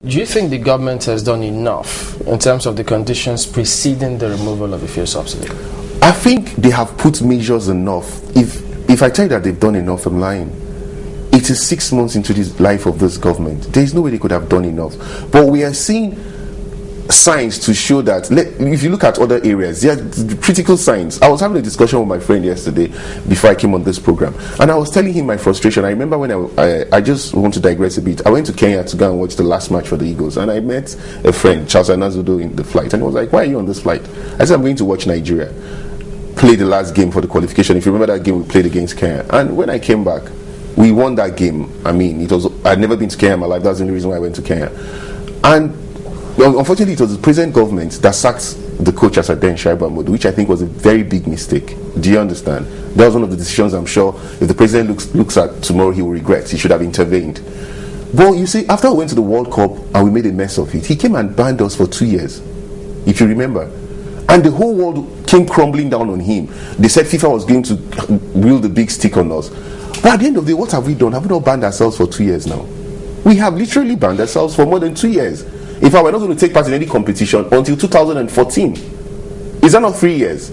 Do you think the government has done enough in terms of the conditions preceding the removal of the fuel subsidy? I think they have put measures enough. If I tell you that they've done enough, I'm lying. It is 6 months into the life of this government. There is no way they could have done enough. But we are seeing signs to show that, if you look at other areas, there are critical signs. I was having a discussion with my friend yesterday before I came on this program, and I was telling him my frustration. I remember when I just want to digress a bit. I went to Kenya to go and watch the last match for the Eagles, and I met a friend, Charles Anazudo, in the flight, and he was like, "Why are you on this flight?" I said, "I'm going to watch Nigeria play the last game for the qualification." If you remember that game we played against Kenya, and when I came back, we won that game. I mean, I'd never been to Kenya in my life. That's the only reason why I went to Kenya. And unfortunately, it was the present government that sacked the coach as Aden Shaibu Ahmadu, which I think was a very big mistake. Do you understand? That was one of the decisions I'm sure if the president looks at tomorrow, he will regret. He should have intervened. But you see, after we went to the World Cup and we made a mess of it, he came and banned us for 2 years, if you remember. And the whole world came crumbling down on him. They said FIFA was going to wield the big stick on us. But at the end of the day, what have we done? Have we not banned ourselves for 2 years now? We have literally banned ourselves for more than 2 years. In fact, we're not going to take part in any competition until 2014. Is that not 3 years?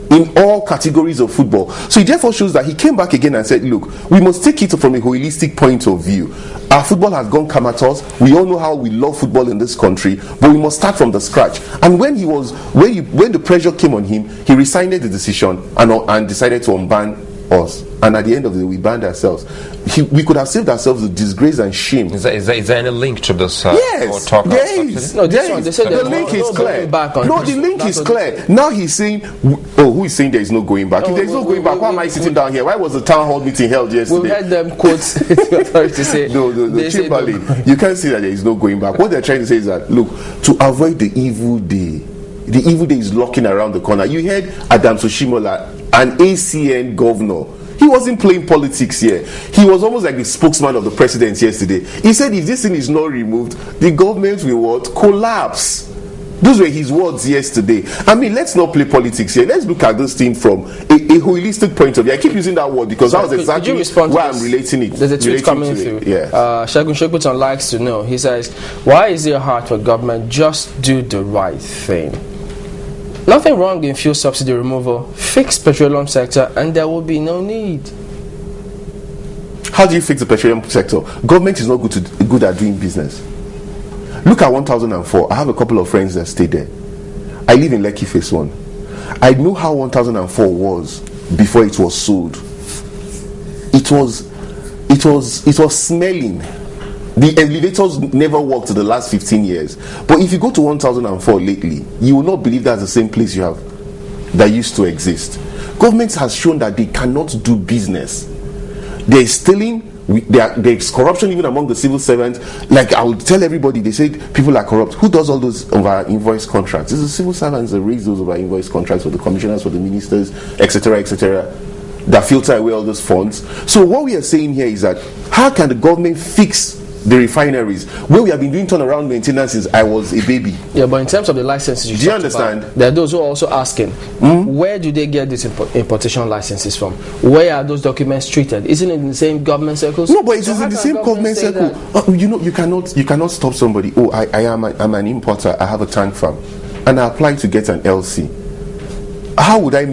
In all categories of football. So it therefore shows that he came back again and said, look, we must take it from a holistic point of view. Our football has gone comatose. We all know how we love football in this country, but we must start from the scratch. And when the pressure came on him, he resigned the decision and decided to unban us. And at the end of the day, we banned ourselves. We could have saved ourselves the disgrace and shame. Is there any link to this? Yes, there is. No, the link is clear. No, the link is clear. Now he's saying, who is saying there is no going back? If there is no going back, why am I sitting down here? Why was the town hall meeting held yesterday? We had them quotes the authority say. No, Chamberlain, you can't say that there is no going back. What they're trying to say is that, look, to avoid the evil day is lurking around the corner. You heard Adam Soshimola, an ACN governor. He wasn't playing politics here. He was almost like the spokesman of the president yesterday. He said if this thing is not removed, the government will what? Collapse. Those were his words yesterday. I mean, let's not play politics here. Let's look at this thing from a holistic point of view. I keep using that word because that was exactly why I'm relating it. There's a tweet coming through. Yeah. Shagun Shokuton likes to know. He says, why is it hard for government just do the right thing? Nothing wrong in fuel subsidy removal, fix petroleum sector, and there will be no need. How do you fix the petroleum sector? Government is not good at doing business. Look at 1004. I have a couple of friends that stay there. I live in Lekki Phase 1. I know how 1004 was before it was sold. It was smelling. The elevators never worked the last 15 years. But if you go to 1004 lately, you will not believe that's the same place you have that used to exist. Government has shown that they cannot do business. There is stealing, there is corruption even among the civil servants. Like I would tell everybody, they said people are corrupt. Who does all those over invoice contracts? It's the civil servants that raise those over invoice contracts for the commissioners, for the ministers, etc., that filter away all those funds. So what we are saying here is that how can the government fix the refineries where we have been doing turnaround maintenance since I was a baby? Yeah, but in terms of the licenses, do you understand? There are those who are also asking, where do they get these importation licenses from? Where are those documents treated? Isn't it in the same government circles? No, but it is in the same government circle. You cannot stop somebody. Oh, I'm an importer. I have a tank farm, and I apply to get an LC. How will I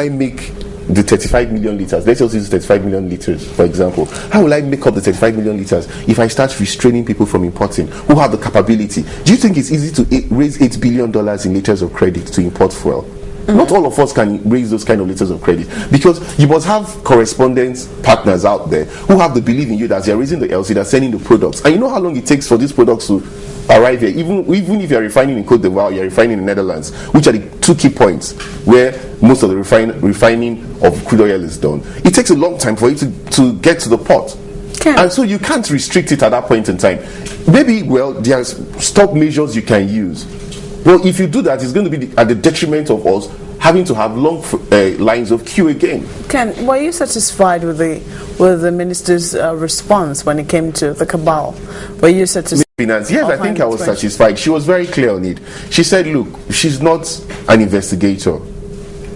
make the 35 million liters? Let's just use 35 million liters, for example. How will I make up the 35 million liters if I start restraining people from importing who have the capability? Do you think it's easy to raise $8 billion in letters of credit to import fuel? Not all of us can raise those kind of letters of credit, because you must have correspondence partners out there who have the belief in you that they're raising the LC, they're sending the products. And you know how long it takes for these products to arrive here. Even if you're refining in Cote d'Ivoire, you're refining in the Netherlands, which are the two key points where most of the refining of crude oil is done. It takes a long time for it to get to the port. And so you can't restrict it at that point in time. Maybe, there's stop measures you can use. Well, if you do that, it's going to be at the detriment of us having to have long lines of queue again. Ken, were you satisfied with the minister's response when it came to the cabal? Were you satisfied? Finance. Yes, I think I was satisfied. She was very clear on it. She said, look, she's not an investigator.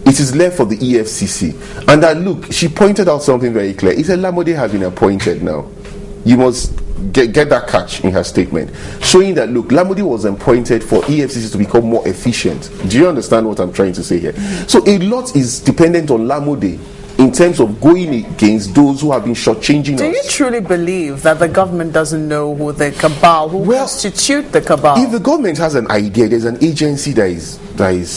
It is left for the EFCC. And that, look, she pointed out something very clear. He said, Lamode has been appointed now. You must get that catch in her statement, showing that, look, Lamudi was appointed for EFCC to become more efficient. Do you understand what I'm trying to say here? So a lot is dependent on Lamudi in terms of going against those who have been shortchanging us. Do you truly believe that the government doesn't know who the cabal, who constitute the cabal? If the government has an idea, there's an agency that is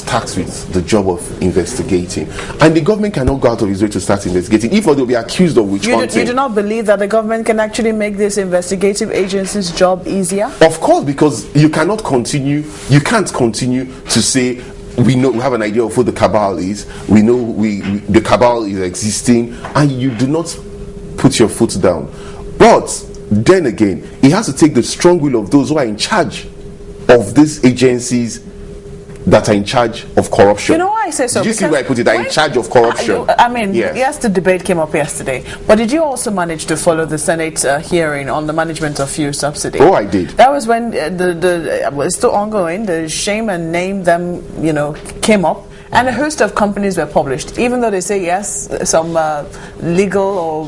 tasked with the job of investigating, and the government cannot go out of its way to start investigating. If not, they'll be accused of witch hunting. You do not believe that the government can actually make this investigative agency's job easier? Of course, because you can't continue to say, we have an idea of who the cabal is, we know the cabal is existing, and you do not put your foot down. But then again, it has to take the strong will of those who are in charge of these agencies that are in charge of corruption. You know why I say so? Did you see where I put it? Are in charge of corruption. Yes, the debate came up yesterday. But did you also manage to follow the Senate hearing on the management of fuel subsidy? Oh, I did. That was when it's still ongoing. The shame and name them, came up. And a host of companies were published, even though they say yes, some legal or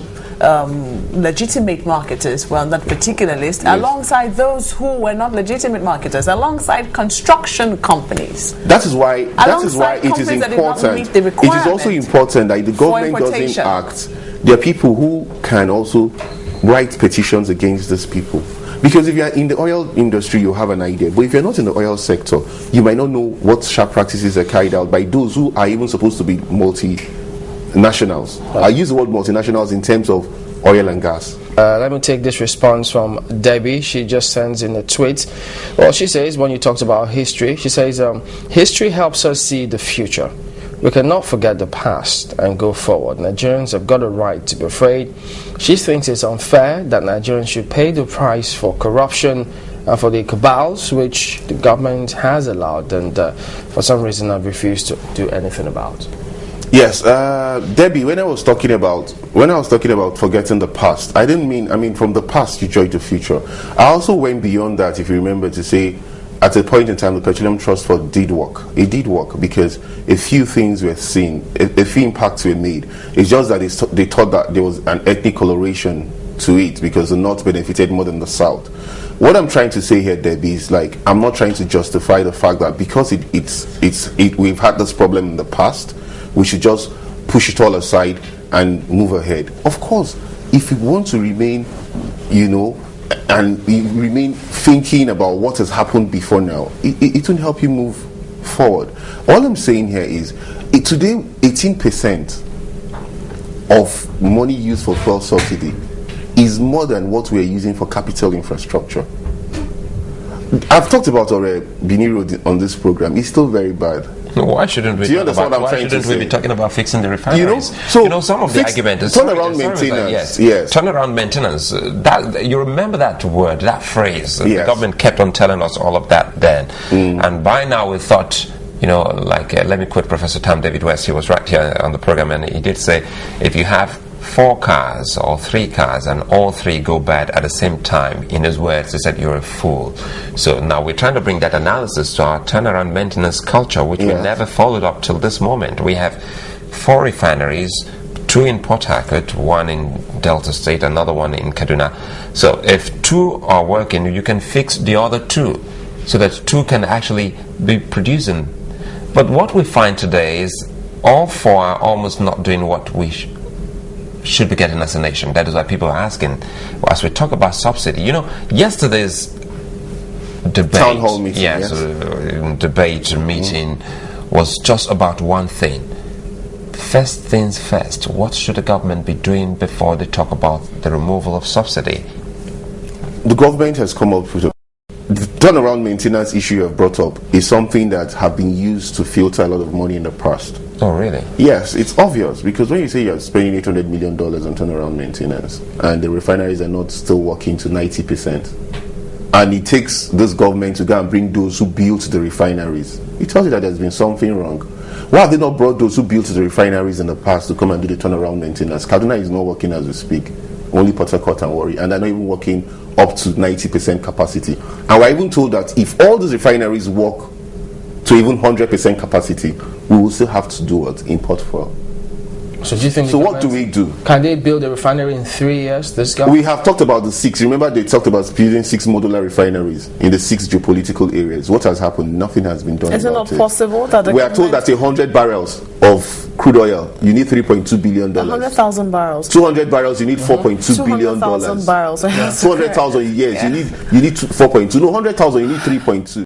legitimate marketers were on that particular list, yes, alongside those who were not legitimate marketers, alongside construction companies. That is why it is important. It is also important that the government doesn't act. There are people who can also write petitions against these people. Because if you are in the oil industry, you have an idea. But if you're not in the oil sector, you might not know what sharp practices are carried out by those who are even supposed to be multinationals. I use the word multinationals in terms of oil and gas. Let me take this response from Debbie. She just sends in a tweet. Well, she says, when you talked about history, she says, history helps us see the future. We cannot forget the past and go forward. Nigerians have got a right to be afraid. She thinks it's unfair that Nigerians should pay the price for corruption and for the cabals which the government has allowed and for some reason have refused to do anything about. Yes, Debbie, when I was talking about forgetting the past, I mean from the past you judge the future. I also went beyond that, if you remember, to say at a point in time the Petroleum Trust Fund did work. It did work because a few things were seen, a few impacts were made. It's just that they thought that there was an ethnic coloration to it because the North benefited more than the South. What I'm trying to say here, Debbie, is I'm not trying to justify the fact that because we've had this problem in the past, we should just push it all aside and move ahead. Of course, if we want to remain, and we remain thinking about what has happened before now, it won't help you move forward. All I'm saying here is, today, 18% of money used for fuel subsidy is more than what we are using for capital infrastructure. I've talked about Bini Road on this program. It's still very bad. No, why shouldn't we? Be talking about fixing the refineries? Some of the argument is turnaround maintenance. Yes, turnaround maintenance. That you remember that word, that phrase. Yes. The government kept on telling us all of that then, and by now we thought, let me quote Professor Tam David West. He was right here on the program, and he did say, if you have 4 cars or 3 cars and all 3 go bad at the same time, in his words, he said, you're a fool. So now we're trying to bring that analysis to our turnaround maintenance culture, which we never followed up till this moment. We have 4 refineries, 2 in Port Harcourt, 1 in Delta State, another one in Kaduna. So if 2 are working, you can fix the other 2 so that 2 can actually be producing. But what we find today is all 4 are almost not doing what we should be getting as a nation. That is why people are asking, as we talk about subsidy, yesterday's debate, town hall meeting, debate meeting was just about one thing. First things first, what should the government be doing before they talk about the removal of subsidy? The government has come up with the turnaround maintenance issue you have brought up is something that have been used to filter a lot of money in the past. Oh, really? Yes, it's obvious, because when you say you're spending $800 million on turnaround maintenance and the refineries are not still working to 90%, and it takes this government to go and bring those who built the refineries, it tells you that there's been something wrong. Why have they not brought those who built the refineries in the past to come and do the turnaround maintenance? Kaduna is not working as we speak. Only Port Harcourt and Warri, and they're not even working up to 90% capacity. And we're even told that if all these refineries work to even 100% capacity, we will still have to do what? Import fuel. So do you think? So what do we do? Can they build a refinery in 3 years? This government? We have talked about the 6. Remember, they talked about building 6 modular refineries in the 6 geopolitical areas. What has happened? Nothing has been done. Is it about not possible that we are told that 100 barrels of crude oil, you need $3.2 billion. 100,000 barrels. 200 barrels, you need $4.2 billion. 200,000 barrels. 200,000 years, you need 4.2. No, 100,000, you need 3.2.